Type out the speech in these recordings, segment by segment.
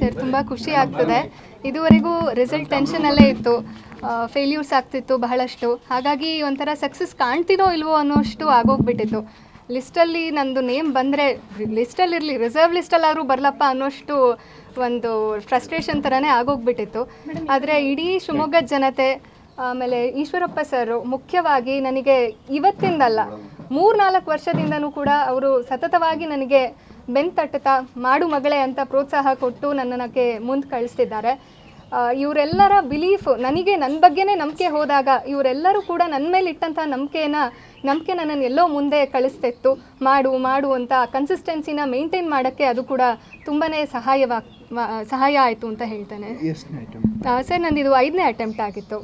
Sir ತುಂಬ ಖುಷಿ ಆಗ್ತದೆ. ಇದುವರೆಗೂ ರಿಸಲ್ಟ್ ಟೆನ್ಷನಲ್ಲೇ ಇತ್ತು, ಫೇಲ್ಯೂರ್ಸ್ ಆಗ್ತಿತ್ತು ಬಹಳಷ್ಟು. ಹಾಗಾಗಿ ಒಂಥರ ಸಕ್ಸಸ್ ಕಾಣ್ತೀನೋ ಇಲ್ವೋ ಅನ್ನೋಷ್ಟು ಆಗೋಗ್ಬಿಟ್ಟಿತ್ತು. ಲಿಸ್ಟಲ್ಲಿ ನಂದು ನೇಮ್ ಬಂದರೆ ಲಿಸ್ಟಲ್ಲಿರಲಿ, ರಿಸರ್ವ್ ಲಿಸ್ಟಲ್ಲಾದರೂ ಬರಲಪ್ಪ ಅನ್ನೋಷ್ಟು ಒಂದು ಫ್ರಸ್ಟ್ರೇಷನ್ ಥರನೇ ಆಗೋಗ್ಬಿಟ್ಟಿತ್ತು. ಆದರೆ ಇಡೀ ಶಿವಮೊಗ್ಗದ ಜನತೆ, ಆಮೇಲೆ ಈಶ್ವರಪ್ಪ ಸರ್ ಮುಖ್ಯವಾಗಿ ನನಗೆ ಇವತ್ತಿಂದಲ್ಲ 3-4 ವರ್ಷದಿಂದನೂ ಕೂಡ ಅವರು ಸತತವಾಗಿ ನನಗೆ ಬೆಂತಟ್ಟುತ್ತಾ ಮಾಡು ಮಗಳೇ ಅಂತ ಪ್ರೋತ್ಸಾಹ ಕೊಟ್ಟು ನನ್ನಕ್ಕೆ ಮುಂದೆ ಕಳಿಸ್ತಿದ್ದಾರೆ. ಇವರೆಲ್ಲರ ಬಿಲೀಫ್ ನನಗೆ ನನ್ನ ಬಗ್ಗೆನೇ ನಂಬಿಕೆ ಹೋದಾಗ ಇವರೆಲ್ಲರೂ ಕೂಡ ನನ್ನ ಮೇಲೆ ಇಟ್ಟಂಥ ನಂಬಿಕೆ ನನ್ನನ್ನು ಎಲ್ಲೋ ಮುಂದೆ ಕಳಿಸ್ತಿತ್ತು. ಮಾಡು ಅಂತ ಕನ್ಸಿಸ್ಟೆನ್ಸಿನ ಮೇಂಟೈನ್ ಮಾಡೋಕ್ಕೆ ಅದು ಕೂಡ ತುಂಬಾ ಸಹಾಯ ಆಯಿತು ಅಂತ ಹೇಳ್ತೇನೆ. ಸರ್ ನಂದಿದು 5ನೇ ಅಟೆಂಪ್ಟ್ ಆಗಿತ್ತು.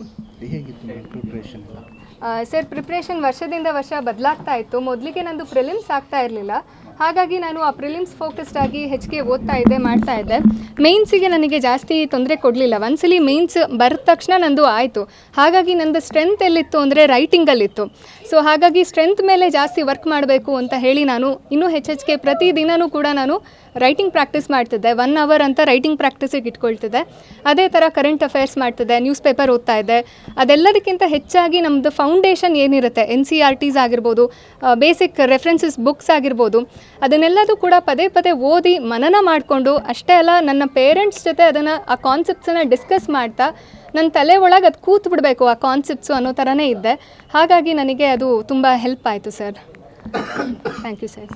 ಸರ್ ಪ್ರಿಪ್ರೇಷನ್ ವರ್ಷದಿಂದ ವರ್ಷ ಬದಲಾಗ್ತಾ ಇತ್ತು. ಮೊದಲಿಗೆ ನಂದು ಪ್ರಿಲಿಮ್ಸ್ ಆಗ್ತಾ ಇರಲಿಲ್ಲ, ಹಾಗಾಗಿ ನಾನು ಆ ಪ್ರಿಲಿಮ್ಸ್ ಫೋಕಸ್ಡ್ ಆಗಿ ಹೆಚ್ಚಿಗೆ ಓದ್ತಾ ಇದ್ದೆ, ಮಾಡ್ತಾ ಇದ್ದೆ. ಮೇನ್ಸಿಗೆ ನನಗೆ ಜಾಸ್ತಿ ತೊಂದರೆ ಕೊಡಲಿಲ್ಲ. ಒಂದ್ಸಲಿ ಮೇನ್ಸ್ ಬರೆದ ತಕ್ಷಣ ನಂದು ಆಯಿತು. ಹಾಗಾಗಿ ನಂದು ಸ್ಟ್ರೆಂತ್ ಎಲ್ಲಿತ್ತು ಅಂದರೆ ರೈಟಿಂಗಲ್ಲಿತ್ತು. ಸೊ ಹಾಗಾಗಿ ಸ್ಟ್ರೆಂತ್ ಮೇಲೆ ಜಾಸ್ತಿ ವರ್ಕ್ ಮಾಡಬೇಕು ಅಂತ ಹೇಳಿ ನಾನು ಇನ್ನೂ ಹೆಚ್ಚಿಗೆ ಪ್ರತಿದಿನವೂ ಕೂಡ ನಾನು ರೈಟಿಂಗ್ ಪ್ರಾಕ್ಟೀಸ್ ಮಾಡ್ತಿದ್ದೆ. 1 ಅವರ್ ಅಂತ ರೈಟಿಂಗ್ ಪ್ರಾಕ್ಟೀಸಿಗೆ ಇಟ್ಕೊಳ್ತಿದ್ದೆ. ಅದೇ ಥರ ಕರೆಂಟ್ ಅಫೇರ್ಸ್ ಮಾಡ್ತಿದ್ದೆ, ನ್ಯೂಸ್ ಪೇಪರ್ ಓದ್ತಾ ಇದ್ದೆ. ಅದೆಲ್ಲದಕ್ಕಿಂತ ಹೆಚ್ಚಾಗಿ ನಮ್ಮದು ಫೌಂಡೇಶನ್ ಏನಿರುತ್ತೆ, NCERTs ಆಗಿರ್ಬೋದು, ಬೇಸಿಕ್ ರೆಫರೆನ್ಸಸ್ ಬುಕ್ಸ್ ಆಗಿರ್ಬೋದು, ಅದನ್ನೆಲ್ಲದೂ ಕೂಡ ಪದೇ ಓದಿ ಮನನ ಮಾಡಿಕೊಂಡು, ಅಷ್ಟೇ ಅಲ್ಲ ನನ್ನ ಪೇರೆಂಟ್ಸ್ ಜೊತೆ ಆ ಕಾನ್ಸೆಪ್ಟ್ಸನ್ನು ಡಿಸ್ಕಸ್ ಮಾಡ್ತಾ ನನ್ನ ತಲೆ ಒಳಗೆ ಅದು ಕೂತು ಬಿಡಬೇಕು ಆ ಕಾನ್ಸೆಪ್ಟ್ಸು ಅನ್ನೋ ಥರನೇ ಇದ್ದೆ. ಹಾಗಾಗಿ ನನಗೆ ಅದು ತುಂಬ ಹೆಲ್ಪ್ ಆಯಿತು ಸರ್. Thank you sir.